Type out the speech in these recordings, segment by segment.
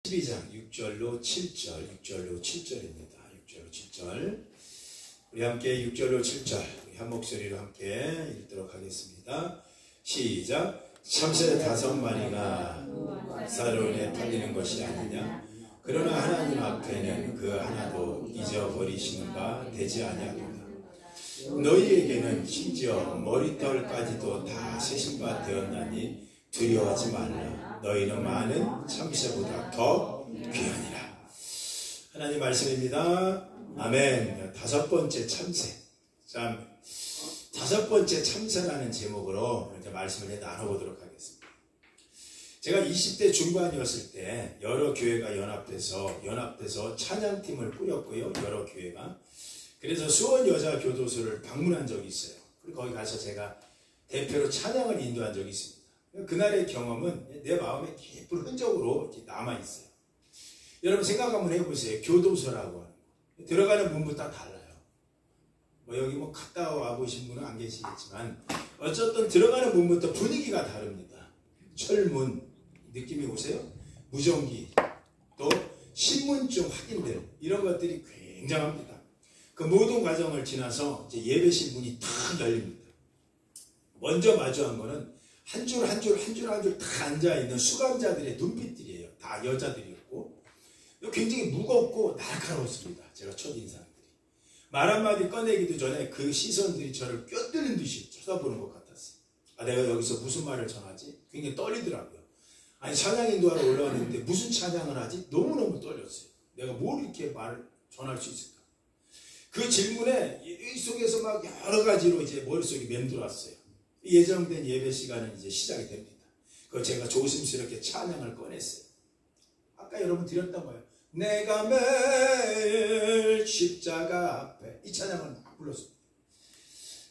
12장 6절로 7절, 6절로 7절입니다. 6절로 7절. 우리 함께 6절로 7절 우리 한 목소리로 함께 읽도록 하겠습니다. 시작. 참새 5마리가 사로운에 팔리는 것이 아니냐? 그러나 하나님 앞에는 그 하나도 잊어버리시는 바 되지 아니하도다. 너희에게는 심지어 머리털까지도 다 세신 바 되었나니 두려워하지 말라. 너희는 많은 참새보다 더 귀하니라. 하나님 말씀입니다. 아멘. 5번째 참새. 참 5번째 참새라는 제목으로 이제 말씀을 나눠보도록 하겠습니다. 제가 20대 중반이었을 때 여러 교회가 연합돼서 찬양팀을 꾸렸고요. 여러 교회가. 그래서 수원여자교도소를 방문한 적이 있어요. 그리고 거기 가서 제가 대표로 찬양을 인도한 적이 있습니다. 그날의 경험은 내 마음에 깊은 흔적으로 이렇게 남아있어요. 여러분 생각 한번 해보세요. 교도소라고 하는 거. 들어가는 문부터 달라요. 여기 갔다 와보신 분은 안 계시겠지만 어쨌든 들어가는 문부터 분위기가 다릅니다. 철문 느낌이 오세요? 무전기 또 신분증 확인들 이런 것들이 굉장합니다. 그 모든 과정을 지나서 이제 예배실 문이 탁 열립니다. 먼저 마주한 거는 한 줄 한 줄 다 앉아있는 수감자들의 눈빛들이에요. 다 여자들이었고 굉장히 무겁고 날카로웠습니다. 제가 첫인상들이. 말 한마디 꺼내기도 전에 그 시선들이 저를 꿰뚫는 듯이 쳐다보는 것 같았어요. 내가 여기서 무슨 말을 전하지? 굉장히 떨리더라고요. 아니 찬양 인도하러 올라왔는데 무슨 찬양을 하지? 너무너무 떨렸어요. 내가 뭘 이렇게 말을 전할 수 있을까? 그 질문에 이 속에서 막 여러 가지로 이제 머릿속에 맴돌았어요. 예정된 예배 시간은 이제 시작이 됩니다. 그거 제가 조심스럽게 찬양을 꺼냈어요. 아까 여러분 드렸던 거예요. 내가 매일 십자가 앞에 이 찬양을 막 불렀습니다.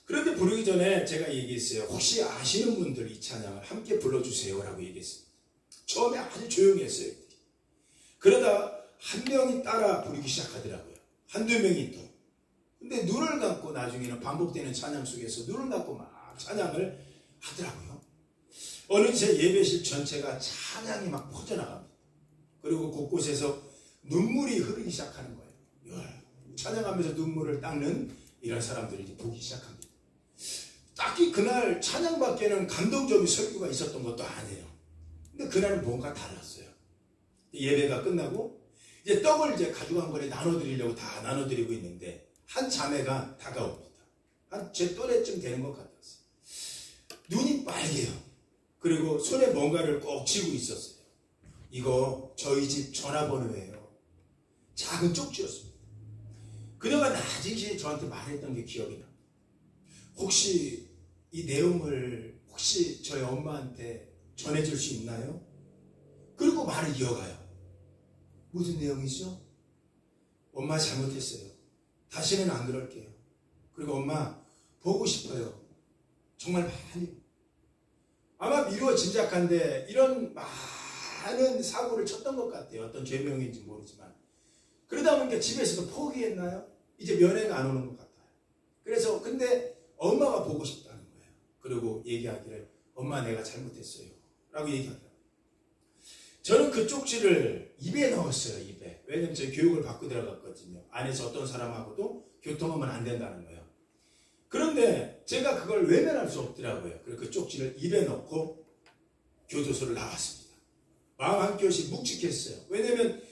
그런데 부르기 전에 제가 얘기했어요. 혹시 아시는 분들 이 찬양을 함께 불러주세요 라고 얘기했습니다. 처음에 아주 조용히 했어요. 그러다 한 명이 따라 부르기 시작하더라고요. 한두 명이 또. 근데 눈을 감고 나중에는 반복되는 찬양 속에서 눈을 감고 막 찬양을 하더라고요. 어느새 예배실 전체가 찬양이 막 퍼져나갑니다. 그리고 곳곳에서 눈물이 흐르기 시작하는 거예요. 찬양하면서 눈물을 닦는 이런 사람들이 보기 시작합니다. 딱히 그날 찬양밖에는 감동적인 설교가 있었던 것도 아니에요. 근데 그날은 뭔가 달랐어요. 예배가 끝나고 이제 떡을 이제 가져간 거를 나눠드리려고 다 나눠드리고 있는데 한 자매가 다가옵니다. 한 제 또래쯤 되는 것 같았어요. 눈이 빨개요. 그리고 손에 뭔가를 꼭 쥐고 있었어요. 이거 저희 집 전화번호예요. 작은 쪽지였습니다. 그녀가 나중에 저한테 말했던 게 기억이 납니다. 혹시 이 내용을 혹시 저희 엄마한테 전해줄 수 있나요? 그리고 말을 이어가요. 무슨 내용이죠? 엄마 잘못했어요. 다시는 안 그럴게요. 그리고 엄마 보고 싶어요. 정말 많이. 아마 미루어 짐작한데 이런 많은 사고를 쳤던 것 같아요. 어떤 죄명인지 모르지만. 그러다 보니까 집에서도 포기했나요? 이제 면회가 안 오는 것 같아요. 그래서 근데 엄마가 보고 싶다는 거예요. 그리고 얘기하기를 엄마 내가 잘못했어요 라고 얘기하더라고요. 저는 그 쪽지를 입에 넣었어요. 입에. 왜냐면 저희 교육을 받고 들어갔거든요. 안에서 어떤 사람하고도 교통하면 안 된다는 거예요. 그런데 제가 그걸 외면할 수 없더라고요. 그래서 그 쪽지를 입에 넣고 교도소를 나왔습니다. 마음 한켠이 묵직했어요. 왜냐면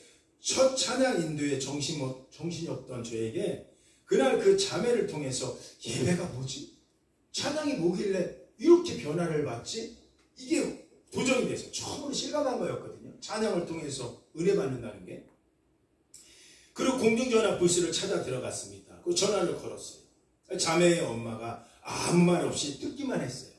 첫 찬양 인도에 정신이 없던 저에게 그날 그 자매를 통해서 예배가 뭐지? 찬양이 뭐길래 이렇게 변화를 받지? 이게 도전이 돼서 처음으로 실감한 거였거든요. 찬양을 통해서 은혜 받는다는 게. 그리고 공중전화 부스를 찾아 들어갔습니다. 그 전화를 걸었어요. 자매의 엄마가 아무 말 없이 듣기만 했어요.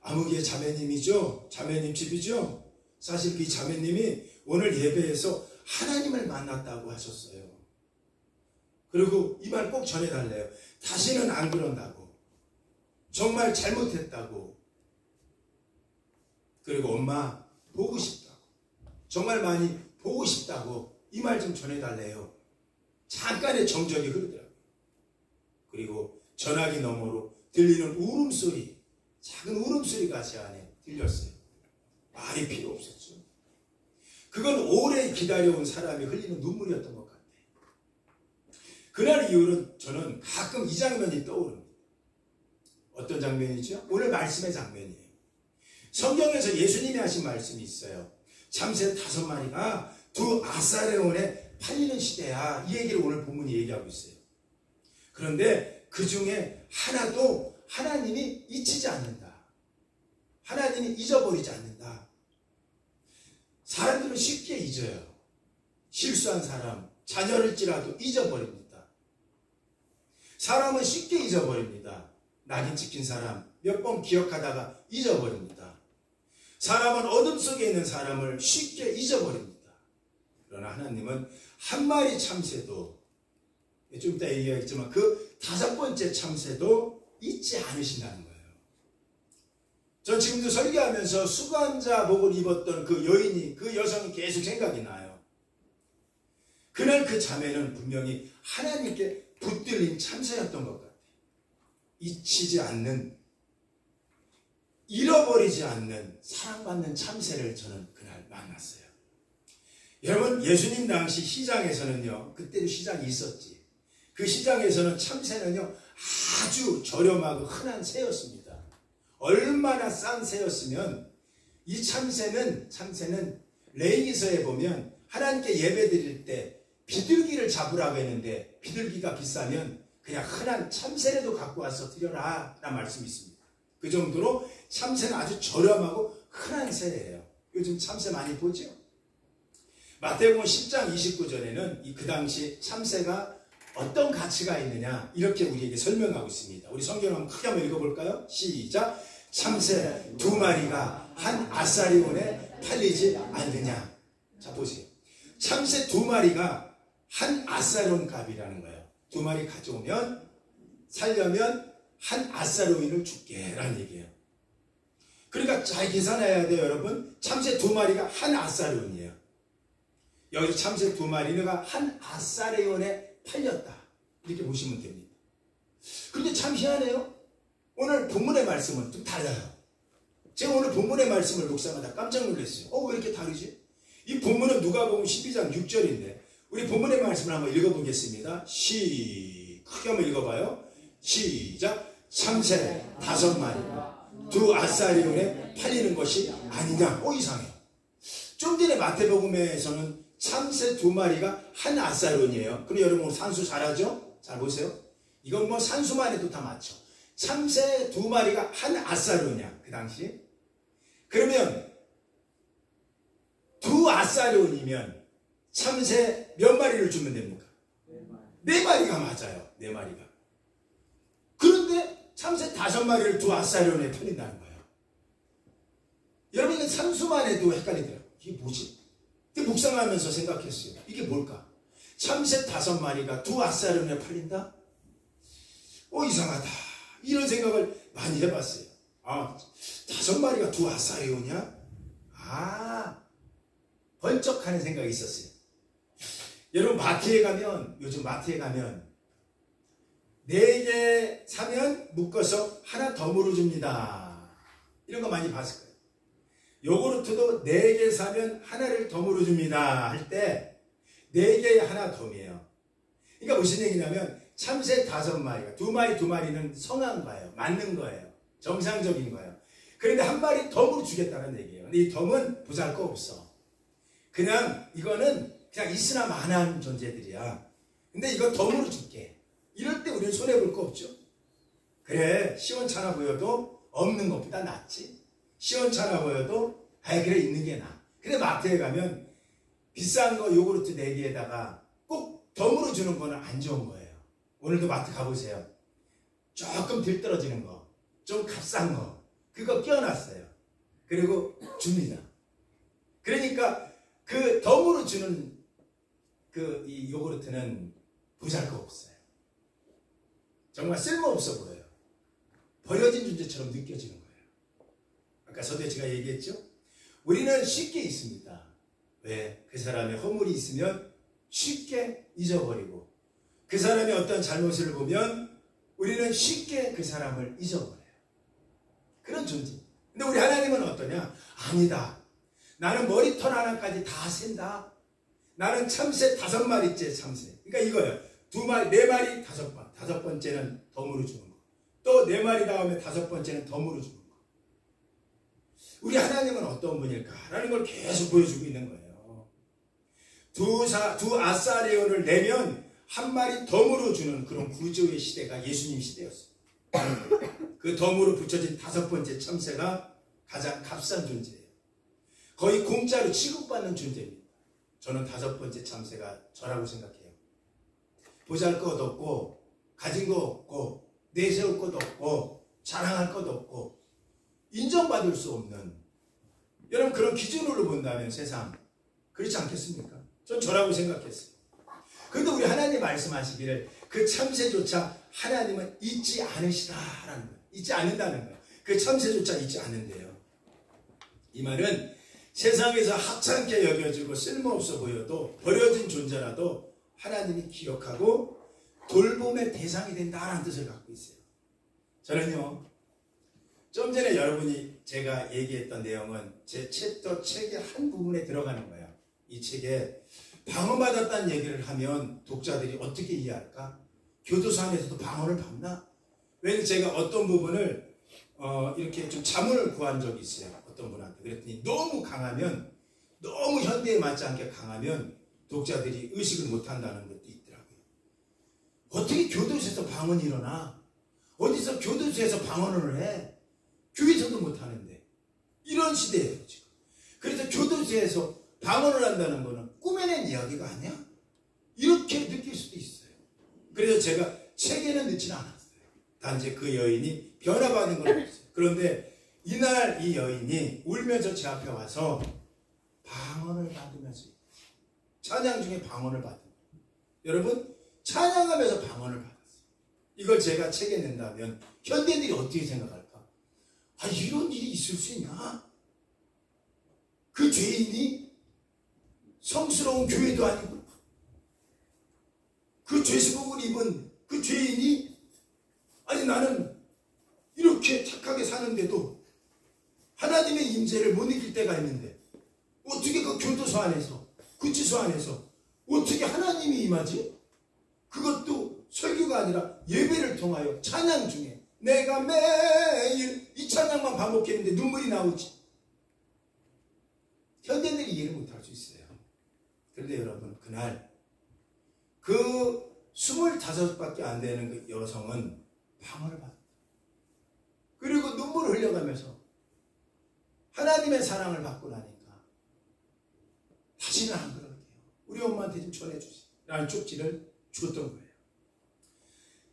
아무개 자매님이죠? 자매님 집이죠? 사실 그 자매님이 오늘 예배에서 하나님을 만났다고 하셨어요. 그리고 이 말 꼭 전해달래요. 다시는 안 그런다고. 정말 잘못했다고. 그리고 엄마 보고 싶다고. 정말 많이 보고 싶다고. 이 말 좀 전해달래요. 잠깐의 정적이 흐르더라고요. 그리고 전화기 너머로 들리는 울음소리, 작은 울음소리가 제 안에 들렸어요. 말이 필요 없었죠. 그건 오래 기다려온 사람이 흘리는 눈물이었던 것 같아요. 그날 이후로 저는 가끔 이 장면이 떠오릅니다. 어떤 장면이죠? 오늘 말씀의 장면이에요. 성경에서 예수님이 하신 말씀이 있어요. 참새 5마리가 두 아사레온에 팔리는 시대야. 이 얘기를 오늘 본문이 얘기하고 있어요. 그런데 그 중에 하나도 하나님이 잊히지 않는다. 하나님이 잊어버리지 않는다. 사람들은 쉽게 잊어요. 실수한 사람, 자녀를지라도 잊어버립니다. 사람은 쉽게 잊어버립니다. 낙인 찍힌 사람, 몇 번 기억하다가 잊어버립니다. 사람은 어둠 속에 있는 사람을 쉽게 잊어버립니다. 그러나 하나님은 한 마리 참새도, 좀 이따 얘기하겠지만 그 5번째 참새도 잊지 않으신다는 거예요. 전 지금도 설교하면서 수간자복을 입었던 그 여인이, 그 여성이 계속 생각이 나요. 그날 그 자매는 분명히 하나님께 붙들린 참새였던 것 같아요. 잊히지 않는, 잃어버리지 않는 사랑받는 참새를 저는 그날 만났어요. 여러분, 예수님 당시 시장에서는요, 그때도 시장이 있었지. 그 시장에서는 참새는요, 아주 저렴하고 흔한 새였습니다. 얼마나 싼 새였으면 이 참새는 레위기서에 보면 하나님께 예배 드릴 때 비둘기를 잡으라고 했는데 비둘기가 비싸면 그냥 흔한 참새라도 갖고 와서 드려라 라는 말씀이 있습니다. 그 정도로 참새는 아주 저렴하고 흔한 새예요. 요즘 참새 많이 보죠? 마태복음 10장 29절에는 그 당시 참새가 어떤 가치가 있느냐 이렇게 우리에게 설명하고 있습니다. 우리 성경을 한번 크게 한번 읽어볼까요? 시작! 참새 2마리가 한 아사리온에 팔리지 않느냐. 자, 보세요. 참새 2마리가 한 아사리온 값이라는 거예요. 2마리 가져오면 살려면 한 아사리온을 줄게 라는 얘기예요. 그러니까 잘 계산해야 돼요, 여러분. 참새 2마리가 한 아사리온이에요. 여기 참새 2마리가 한 아사리온에 팔렸다. 이렇게 보시면 됩니다. 그런데 참 희한해요. 오늘 본문의 말씀은 좀 달라요. 제가 오늘 본문의 말씀을 묵상하다 깜짝 놀랐어요. 왜 이렇게 다르지? 이 본문은 누가복음 12장 6절인데 우리 본문의 말씀을 한번 읽어보겠습니다. 크게 한번 읽어봐요. 시작! 참새 5마리가 두 아사리온에 팔리는 것이 아니냐. 이상해요. 좀 전에 마태복음에서는 참새 2마리가 한 아사리온이에요. 그럼 여러분 산수 잘하죠? 잘 보세요. 이건 뭐 산수만 해도 다 맞죠. 참새 2마리가 한 아사리온이야, 그 당시. 그러면 2 아사리온이면 참새 몇 마리를 주면 됩니까? 4마리가 맞아요. 4마리가. 그런데 참새 5마리를 2 아사리온에 팔린다는 거예요. 여러분, 이건 산수만 해도 헷갈리더라고요. 이게 뭐지? 묵상하면서 생각했어요. 이게 뭘까? 참새 5마리가 2 아사리온에 팔린다? 이상하다. 이런 생각을 많이 해봤어요. 5마리가 2 아사리온이야? 번쩍 하는 생각이 있었어요. 여러분, 요즘 마트에 가면 4개 사면 묶어서 하나 더 물어줍니다. 이런 거 많이 봤을 거예요. 요구르트도 4개 사면 하나를 더 물어줍니다. 할 때 4개에 하나 덤이에요. 그러니까 무슨 얘기냐면 참새 5마리가 2마리는 성한 거예요. 맞는 거예요. 정상적인 거예요. 그런데 한 마리 덤으로 주겠다는 얘기예요. 근데 이 덤은 보잘것없어. 이거는 그냥 있으나 마나한 존재들이야. 근데 이거 덤으로 줄게. 이럴 때 우리는 손해볼 거 없죠. 그래, 시원찮아 보여도 없는 것보다 낫지. 시원찮아 보여도 그래, 있는 게 나아. 근데 마트에 가면 비싼 거 요구르트 4개에다가 꼭 덤으로 주는 거는 안 좋은 거예요. 오늘도 마트 가보세요. 조금 들떨어지는 거, 좀 값싼 거, 그거 끼워놨어요. 그리고 줍니다. 그러니까 그 덤으로 주는 이 요구르트는 보잘것없어요. 정말 쓸모없어 보여요. 버려진 존재처럼 느껴지는 거예요. 아까 서두에 제가 얘기했죠? 우리는 쉽게 잊습니다. 왜? 그 사람의 허물이 있으면 쉽게 잊어버리고 그 사람의 어떤 잘못을 보면 우리는 쉽게 그 사람을 잊어버려요. 그런 존재. 근데 우리 하나님은 어떠냐? 아니다. 나는 머리털 하나까지 다 센다. 나는 참새 5마리째 참새. 그러니까 이거예요. 2마리, 4마리 5번. 5번째는 덤으로 주는 거. 또 4마리 다음에 5번째는 덤으로 주는 거. 우리 하나님은 어떤 분일까라는 걸 계속 보여주고 있는 거예요. 두 아사레온을 내면 1마리 덤으로 주는 그런 구조의 시대가 예수님 시대였어요. 그 덤으로 붙여진 5번째 참새가 가장 값싼 존재예요. 거의 공짜로 취급받는 존재입니다. 저는 5번째 참새가 저라고 생각해요. 보잘것 없고 가진 거 없고 내세울 것 없고 자랑할 것 없고 인정받을 수 없는, 여러분 그런 기준으로 본다면 세상 그렇지 않겠습니까? 전 저라고 생각했어요. 그런데 우리 하나님 말씀하시기를 그 참새조차 하나님은 잊지 않으시다라는 거예요. 잊지 않는다는 거예요. 그 참새조차 잊지 않는데요. 이 말은 세상에서 하찮게 여겨지고 쓸모없어 보여도 버려진 존재라도 하나님이 기억하고 돌봄의 대상이 된다는 뜻을 갖고 있어요. 저는요, 좀 전에 여러분이 제가 얘기했던 내용은 제 챕터 책의 한 부분에 들어가는 거예요. 이 책에 방언받았다는 얘기를 하면 독자들이 어떻게 이해할까? 교도소 안에서도 방언을 받나? 왜냐면 제가 어떤 부분을 이렇게 좀 자문을 구한 적이 있어요. 어떤 분한테. 그랬더니 너무 강하면, 너무 현대에 맞지 않게 강하면 독자들이 의식을 못한다는 것도 있더라고요. 어떻게 교도소에서 방언이 일어나? 어디서 교도소에서 방언을 해? 교회에서도 못하는데. 이런 시대예요 지금. 그래서 교도소에서 방언을 한다는 거는 꾸며낸 이야기가 아니야? 이렇게 느낄 수도 있어요. 그래서 제가 책에는 넣지는 않았어요. 단지 그 여인이 변화받은 건 없어요. 그런데 이날 이 여인이 울면서 제 앞에 와서 방언을 받으면서, 찬양 중에 방언을 받은 거예요. 여러분, 찬양하면서 방언을 받았어요. 이걸 제가 책에 낸다면 현대인들이 어떻게 생각할까? 아, 이런 일이 있을 수 있나? 그 죄인이 성스러운 교회도 아니고 그 죄수복을 입은 그 죄인이, 아니 나는 이렇게 착하게 사는데도 하나님의 임재를 못 느낄 때가 있는데 어떻게 그 교도소 안에서, 구치소 안에서 어떻게 하나님이 임하지? 그것도 설교가 아니라 예배를 통하여 찬양 중에 내가 매일 이 찬양만 반복했는데 눈물이 나오지. 현대인들이 이해를 못할 수 있어요. 그런데 여러분, 그날 그 25밖에 안 되는 그 여성은 방언을 받았다. 그리고 눈물을 흘려가면서 하나님의 사랑을 받고 나니까 다시는 안 그럴게요. 우리 엄마한테 좀 전해주세요. 라는 쪽지를 줬던 거예요.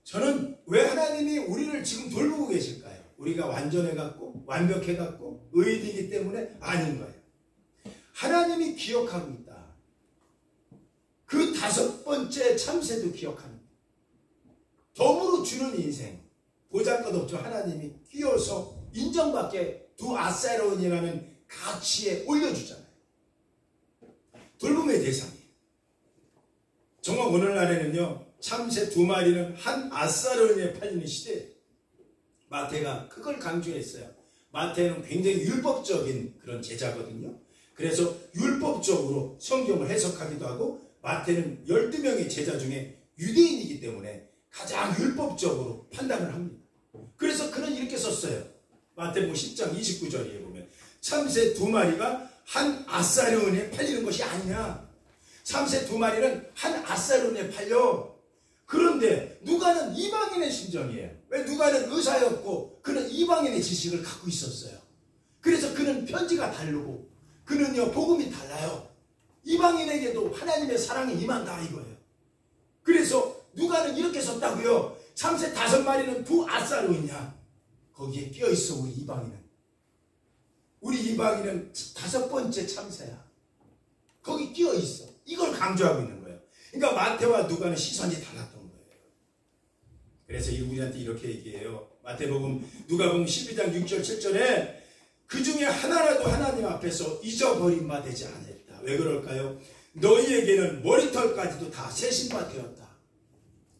저는 왜 하나님이 우리를 지금 돌보고 계실까요? 우리가 완전해갖고 완벽해갖고 의인이기 때문에 아닌 거예요. 하나님이 기억하고 있다. 그 5번째 참새도 기억합니다. 덤으로 주는 인생, 보잘것없죠. 하나님이 끼워서 인정받게 두 아사레온이라는 가치에 올려주잖아요. 돌봄의 대상이에요. 정말 오늘날에는요, 참새 2마리는 한 아사레온에 팔리는 시대예요. 마태가 그걸 강조했어요. 마태는 굉장히 율법적인 그런 제자거든요. 그래서 율법적으로 성경을 해석하기도 하고, 마태는 12명의 제자 중에 유대인이기 때문에 가장 율법적으로 판단을 합니다. 그래서 그는 이렇게 썼어요. 마태복음 10장 29절에 보면 참새 2마리가 한 아사레온에 팔리는 것이 아니냐. 참새 2마리는 한 아사레온에 팔려. 그런데 누가는 이방인의 심정이에요. 왜? 누가는 의사였고 그는 이방인의 지식을 갖고 있었어요. 그래서 그는 편지가 다르고 그는요 복음이 달라요. 이방인에게도 하나님의 사랑이 임한다 이거예요. 그래서 누가는 이렇게 썼다고요. 참새 5마리는 두 아사레온이냐. 거기에 끼어있어. 우리 이방인은. 우리 이방인은 5번째 참새야. 거기 끼어있어. 이걸 강조하고 있는 거예요. 그러니까 마태와 누가는 시선이 달랐던 거예요. 그래서 우리한테 이렇게 얘기해요. 마태복음, 누가복음 12장 6절 7절에 그 중에 하나라도 하나님 앞에서 잊어버린 바 되지 않았다. 왜 그럴까요? 너희에게는 머리털까지도 다 세신 바 되었다.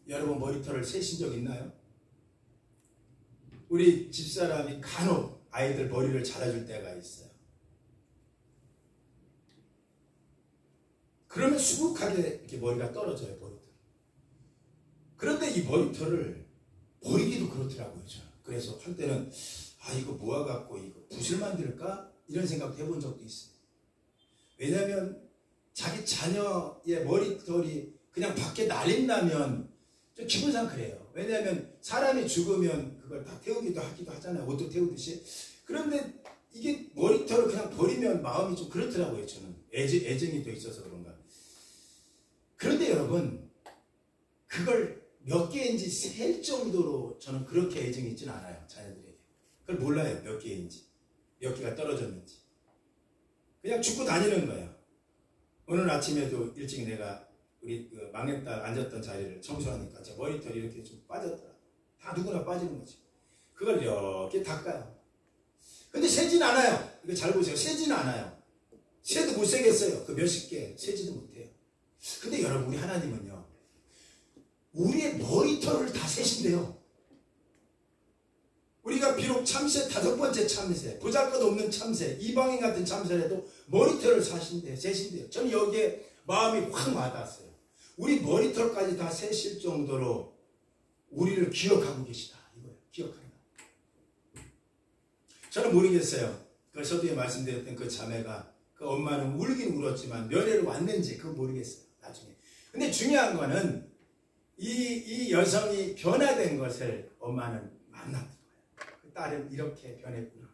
여러분 머리털을 세신 적 있나요? 우리 집사람이 간혹 아이들 머리를 잘라줄 때가 있어요. 그러면 수북하게 이렇게 머리가 떨어져요, 머리털. 그런데 이 머리털을 버리기도 그렇더라고요, 저는. 그래서 한때는 이거 모아갖고 이거 붓을 만들까? 이런 생각도 해본 적도 있어요. 왜냐하면 자기 자녀의 머리털이 그냥 밖에 날린다면 좀 기분상 그래요. 왜냐하면 사람이 죽으면 그걸 다 태우기도 하기도 하잖아요. 옷도 태우듯이. 그런데 이게 머리털을 그냥 버리면 마음이 좀 그렇더라고요, 저는. 애정이 또 있어서 그런가. 그런데 여러분, 그걸 몇 개인지 셀 정도로 저는 그렇게 애정이 있지는 않아요, 자녀들에게. 그걸 몰라요, 몇 개인지. 몇 개가 떨어졌는지. 그냥 죽고 다니는 거예요. 오늘 아침에도 일찍 내가 우리 그 막내딸 앉았던 자리를 청소하니까 제 머리털이 이렇게 좀 빠졌더라. 다 누구나 빠지는 거지. 그걸 이렇게 닦아요. 근데 세진 않아요. 이거 잘 보세요. 세진 않아요. 세도 못 세겠어요. 그 몇십 개 세지도 못해요. 근데 여러분, 우리 하나님은요, 우리의 머리털을 다 세신대요. 우리가 비록 참새, 5번째 참새, 보잘것없는 참새, 이방인 같은 참새라도 머리털을 세신대요. 저는 여기에 마음이 확 와닿았어요. 우리 머리털까지 다 세실 정도로 우리를 기억하고 계시다. 이거예요. 기억한다. 저는 모르겠어요. 그 서두에 말씀드렸던 그 자매가, 그 엄마는 울긴 울었지만 면회를 왔는지 그거 모르겠어요, 나중에. 근데 중요한 거는 이 여성이 변화된 것을 엄마는 만났던 거예요. 그 딸은 이렇게 변했구나.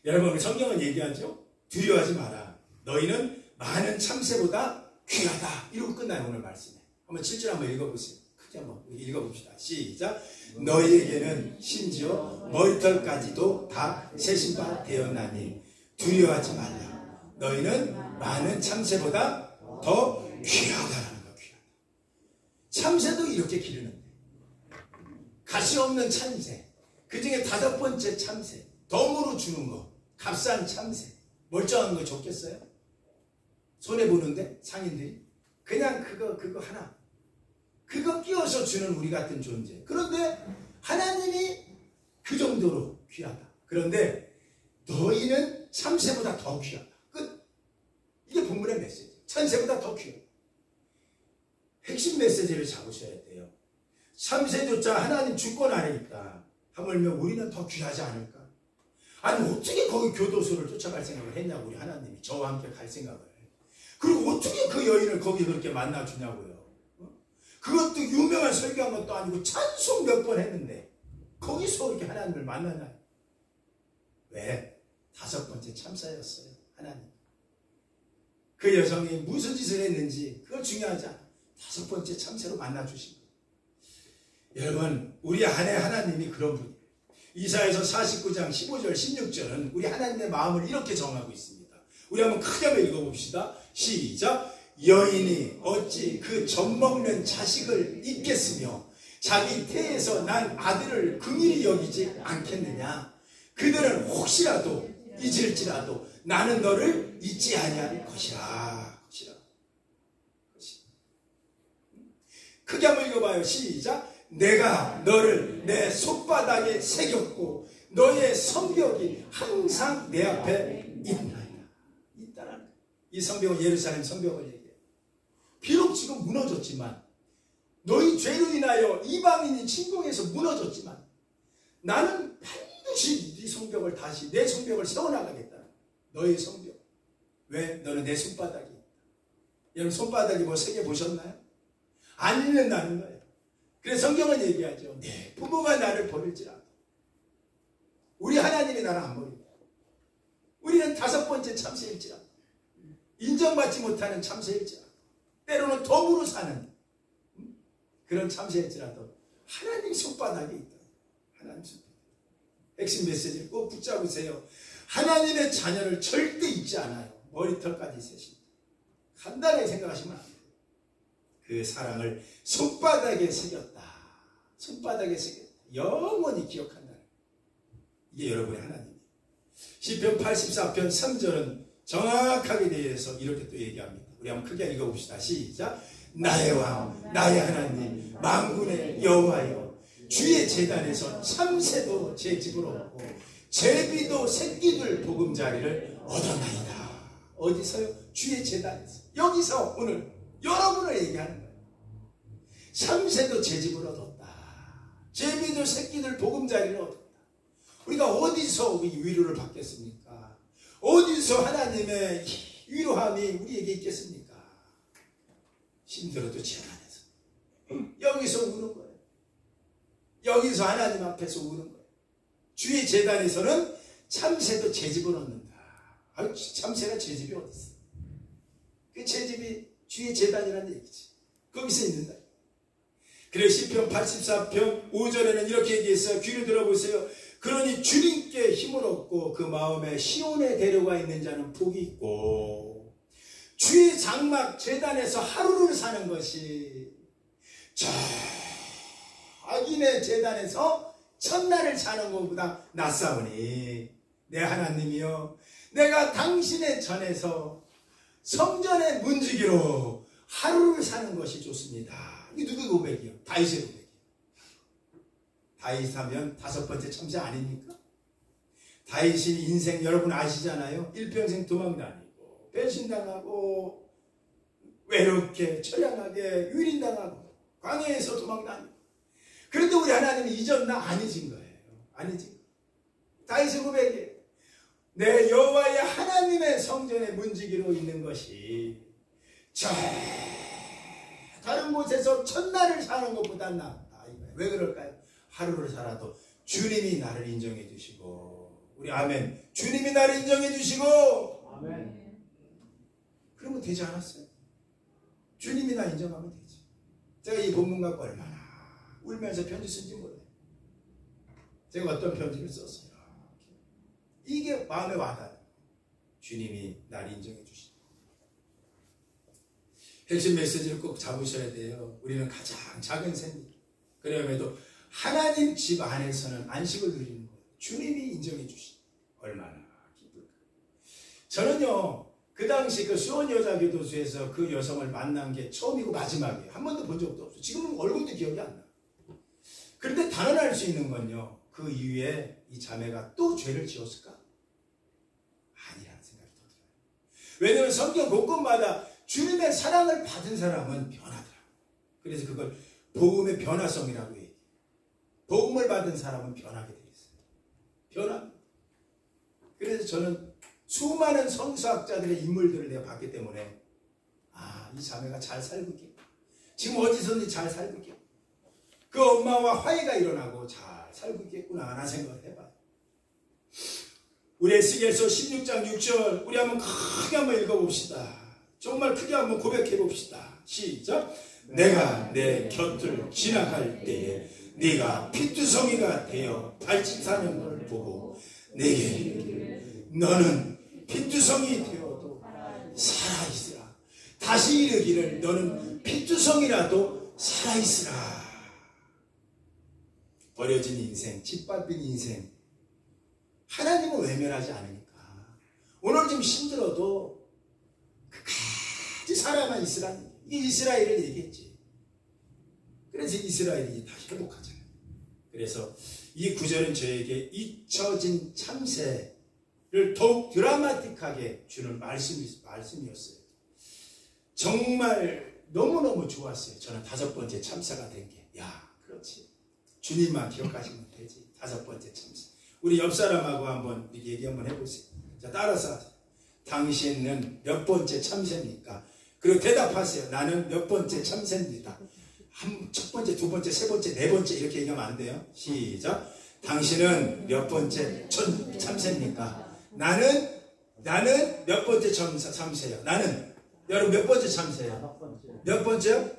여러분, 성경은 얘기하죠. 두려워하지 마라. 너희는 많은 참새보다 귀하다. 이러고 끝나요, 오늘 말씀에. 한번 7절 한번 읽어보세요. 크게 한번 읽어봅시다. 시작. 너희에게는 심지어 머리털까지도 다 세신 바 되었나니 두려워하지 말라. 너희는 많은 참새보다 더 귀하다라는 거야. 귀하다. 참새도 이렇게 기르는데, 가시 없는 참새, 그 중에 5번째 참새, 덤으로 주는 거, 값싼 참새, 멀쩡한 거 좋겠어요? 손해보는데 상인들이 그냥 그거 하나, 그거 끼워서 주는 우리 같은 존재. 그런데 하나님이 그 정도로 귀하다. 그런데 너희는 참새보다 더 귀하다. 끝. 이게 본문의 메시지. 참새보다 더 귀하다. 핵심 메시지를 잡으셔야 돼요. 참새조차 하나님 주권 안에 있다. 하물며 우리는 더 귀하지 않을까? 아니, 어떻게 거기 교도소를 쫓아갈 생각을 했냐고, 우리 하나님이. 저와 함께 갈 생각을. 그리고 어떻게 그 여인을 거기 그렇게 만나주냐고요. 그것도 유명한 설교한 것도 아니고 찬송 몇 번 했는데 거기서 이렇게 하나님을 만나나요? 왜? 5번째 참사였어요, 하나님. 그 여성이 무슨 짓을 했는지 그걸 중요하지 않아. 5번째 참새로 만나주신 거예요. 여러분, 우리 안에 하나님이 그런 분이에요. 이사야서 49장 15절 16절은 우리 하나님의 마음을 이렇게 정하고 있습니다. 우리 한번 크게 한번 읽어봅시다. 시작. 여인이 어찌 그 젖먹는 자식을 잊겠으며 자기 태에서 난 아들을 긍휼히 여기지 않겠느냐. 그들은 혹시라도 잊을지라도 나는 너를 잊지 아니할 것이라. 크게 한번 읽어봐요. 시작. 내가 너를 내 손바닥에 새겼고 너의 성벽이 항상 내 앞에 있나이다. 있다라는 거예요. 이 성벽은 예루살렘 성벽을 얘기해요. 비록 지금 무너졌지만, 너희 죄로 인하여 이방인이 침공해서 무너졌지만 나는 반드시 네 성벽을 다시, 내 성벽을 세워나가겠다. 너의 성벽. 왜? 너는 내 손바닥이 있다. 여러분, 손바닥이 뭐 세게 보셨나요? 안 잃는다는 거예요. 그래서 성경은 얘기하죠. 내 부모가 나를 버릴지라도 우리 하나님이 나를 안 버립니다. 우리는 5번째 참새일지라도, 인정받지 못하는 참새일지라도, 때로는 덤으로 사는 그런 참새일지라도 하나님 손바닥에 있다. 하나님 손바닥. 핵심 메시지를 꼭 붙잡으세요. 하나님의 자녀를 절대 잊지 않아요. 머리털까지 세신다. 간단하게 생각하시면 안 돼요. 그 사랑을 손바닥에 새겼다. 손바닥에 새겼다. 영원히 기억한다. 이게 여러분의 하나님이에요. 시편 84편 3절은 정확하게 대해서 이렇게 또 얘기합니다. 우리 한번 크게 읽어봅시다. 시작. 나의 왕, 나의 하나님, 만군의 여호와여, 주의 제단에서 참새도 제 집으로 얻고 제비도 새끼들 보금자리를 얻었나이다. 어디서요? 주의 제단에서. 여기서 오늘 여러분을 얘기하는 거예요. 참새도 제 집을 얻었다. 제비도 새끼들 보금자리를 얻었다. 우리가 어디서 위로를 받겠습니까? 어디서 하나님의 위로함이 우리에게 있겠습니까? 힘들어도 제단에서. 여기서 우는 거예요. 여기서 하나님 앞에서 우는 거예요. 주의 제단에서는 참새도 제 집을 얻는다. 참새가 제 집이 어디 있어? 그 제 집이 주의 제단이라는 얘기지. 거기서 있는다. 그래서 시편 84편 5절에는 이렇게 얘기했어요. 귀를 들어보세요. 그러니 주님께 힘을 얻고 그 마음에 시온에 데려가 있는 자는 복이 있고 주의 장막 제단에서 하루를 사는 것이 자기네 제단에서 첫날을 사는 것보다 낫사오니 내 하나님이여 내가 당신의 전에서 성전의 문지기로 하루를 사는 것이 좋습니다. 이게 누구 고백이요? 다윗의 고백이요. 다윗 하면 5번째 참새 아닙니까? 다윗이 인생 여러분 아시잖아요. 일평생 도망다니고 배신당하고 외롭게 처량하게 유린당하고 광야에서 도망다니고 그런데 우리 하나님이 잊었나? 안 잊은 거예요. 안 잊은 거예요. 다윗의 고백이에요. 내 여호와의 하나님의 성전에 문지기로 있는 것이 다른 곳에서 첫날을 사는 것보다 낫다. 왜 그럴까요? 하루를 살아도 주님이 나를 인정해 주시고 우리 아멘. 주님이 나를 인정해 주시고 아멘. 그러면 되지 않았어요? 주님이 나 인정하면 되지. 제가 이 본문 갖고 얼마나 울면서 편지 쓴지 몰라요. 제가 어떤 편지를 썼어요. 이게 마음에 와닿아요. 주님이 나를 인정해 주신다. 핵심 메시지를 꼭 잡으셔야 돼요. 우리는 가장 작은 셈입니다. 그럼에도 하나님 집 안에서는 안식을 누리는 거예요. 주님이 인정해 주신다. 얼마나 기쁠까. 저는요. 그 당시 그 수원 여자교도소에서 그 여성을 만난 게 처음이고 마지막이에요. 한 번도 본 적도 없어요. 지금은 얼굴도 기억이 안 나요. 그런데 단언할 수 있는 건요. 그 이후에 이 자매가 또 죄를 지었을까? 아니라는 생각이 더 들어요. 왜냐하면 성경 곳곳마다 주님의 사랑을 받은 사람은 변하더라고요. 그래서 그걸 복음의 변화성이라고 얘기해요. 복음을 받은 사람은 변하게 되어 있어요. 변합니다. 그래서 저는 수많은 성서학자들의 인물들을 내가 봤기 때문에 이 자매가 잘 살고 있겠구나. 지금 어디서든지 잘 살고 있겠구나. 그 엄마와 화해가 일어나고 잘 살고 있겠구나 하는 생각을 해봐요. 우리 에스겔서 16장 6절 우리 한번 크게 한번 읽어봅시다. 정말 크게 한번 고백해봅시다. 시작. 내가 내 곁을 지나갈 때에 네가 피투성이가 되어 발짓하는 걸 보고 내게 이르기를 너는 피투성이 되어도 살아있으라. 다시 이르기를 너는 피투성이라도 살아있으라. 버려진 인생, 짓밟힌 인생 하나님은 외면하지 않으니까 오늘 좀 힘들어도 끝까지 살아만 있으라는 이게 이스라엘을 얘기했지. 그래서 이스라엘이 다시 회복하잖아요. 그래서 이 구절은 저에게 잊혀진 참새를 더욱 드라마틱하게 주는 말씀이었어요. 정말 너무너무 좋았어요. 저는 5번째 참새가 된 게. 그렇지. 주님만 기억하시면 되지. 5번째 참새. 우리 옆 사람하고 한번 얘기 한번 해보세요. 자, 따라서 당신은 몇 번째 참새입니까? 그리고 대답하세요. 나는 몇 번째 참새입니다. 첫 번째, 두 번째, 세 번째, 네 번째 이렇게 얘기하면 안 돼요. 시작. 당신은 몇 번째 참새입니까? 나는 몇 번째 참새요. 나는 여러분 몇 번째 참새요? 몇 번째요?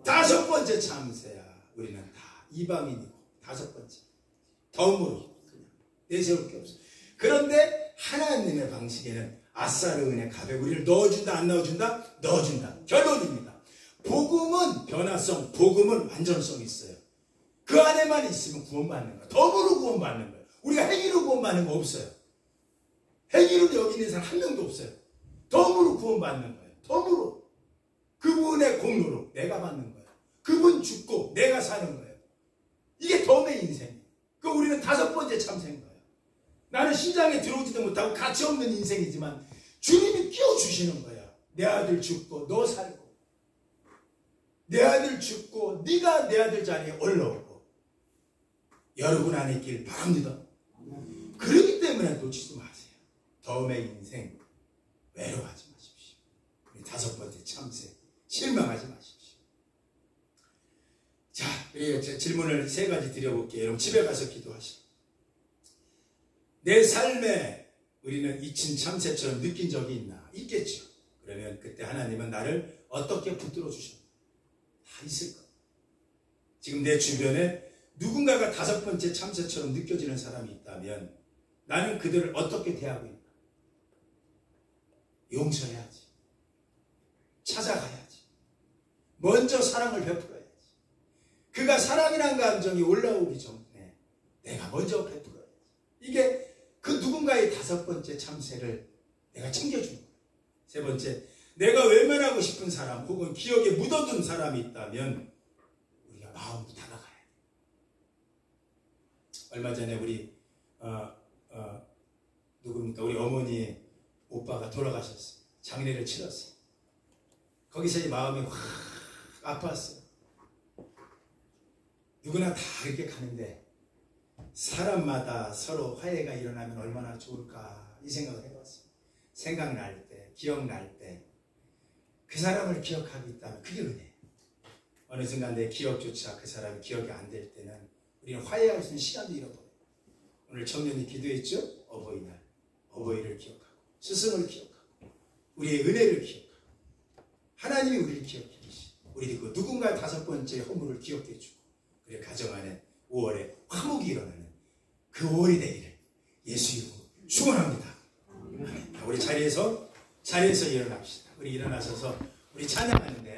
5번째 참새야. 우리는 다 이방인이고 5번째. 덤으로 그냥 내세울 게 없어. 그런데 하나님의 방식에는 아싸르 은혜 가백 우리를 넣어준다 안 넣어준다? 넣어준다. 결론입니다. 복음은 변화성, 복음은 완전성이 있어요. 그 안에만 있으면 구원받는 거예요. 덤으로 구원받는 거예요. 우리가 행위로 구원받는 거 없어요. 행위로 여기 있는 사람 한 명도 없어요. 덤으로 구원받는 거예요. 덤으로. 그분의 공로로 내가 받는 거예요. 그분 죽고 내가 사는 거예요. 이게 덤의 인생이에요. 그 우리는 5번째 참새인 거예요. 나는 시장에 들어오지도 못하고 가치 없는 인생이지만 주님이 끼워주시는 거야. 내 아들 죽고 너 살고, 내 아들 죽고 네가 내 아들 자리에 올라오고, 여러분 안에 있길 바랍니다. 그렇기 때문에 놓치지 마세요. 다음의 인생 외로워하지 마십시오. 우리 5번째 참새, 실망하지 마십시오. 자, 우리 질문을 3가지 드려볼게요. 여러분 집에 가서 기도하시고, 내 삶에 우리는 잊힌 참새처럼 느낀 적이 있나? 있겠죠. 그러면 그때 하나님은 나를 어떻게 붙들어 주셨나? 다 있을 거예요. 지금 내 주변에 누군가가 5번째 참새처럼 느껴지는 사람이 있다면 나는 그들을 어떻게 대하고 있나? 용서해야지. 찾아가야지. 먼저 사랑을 베풀어야지. 그가 사랑이라는 감정이 올라오기 전에 내가 먼저 베풀어야지. 이게 그 누군가의 5번째 참새를 내가 챙겨주는 거예요. 3번째, 내가 외면하고 싶은 사람 혹은 기억에 묻어둔 사람이 있다면 우리가 마음으로 다가가야 돼. 얼마 전에 우리 누굽니까? 우리 어머니 오빠가 돌아가셨어요. 장례를 치렀어요. 거기서 이 마음이 확 아팠어요. 누구나 다 그렇게 가는데 사람마다 서로 화해가 일어나면 얼마나 좋을까, 이 생각을 해봤어요. 생각날 때, 기억날 때 그 사람을 기억하고 있다면 그게 은혜예요. 어느 순간 내 기억조차 그 사람이 기억이 안 될 때는 우리는 화해할 수 있는 시간도 잃어버려요. 오늘 청년이 기도했죠? 어버이날, 어버이를 기억하고 스승을 기억하고 우리의 은혜를 기억하고 하나님이 우리를 기억해 주시고, 우리 그 누군가의 5번째 허물을 기억해 주고, 그래 가정 안에 5월에 화목이 일어나는 그 5월이 되기를 예수 이름으로 축원합니다. 우리 자리에서 일어납시다. 우리 일어나셔서 우리 찬양하는데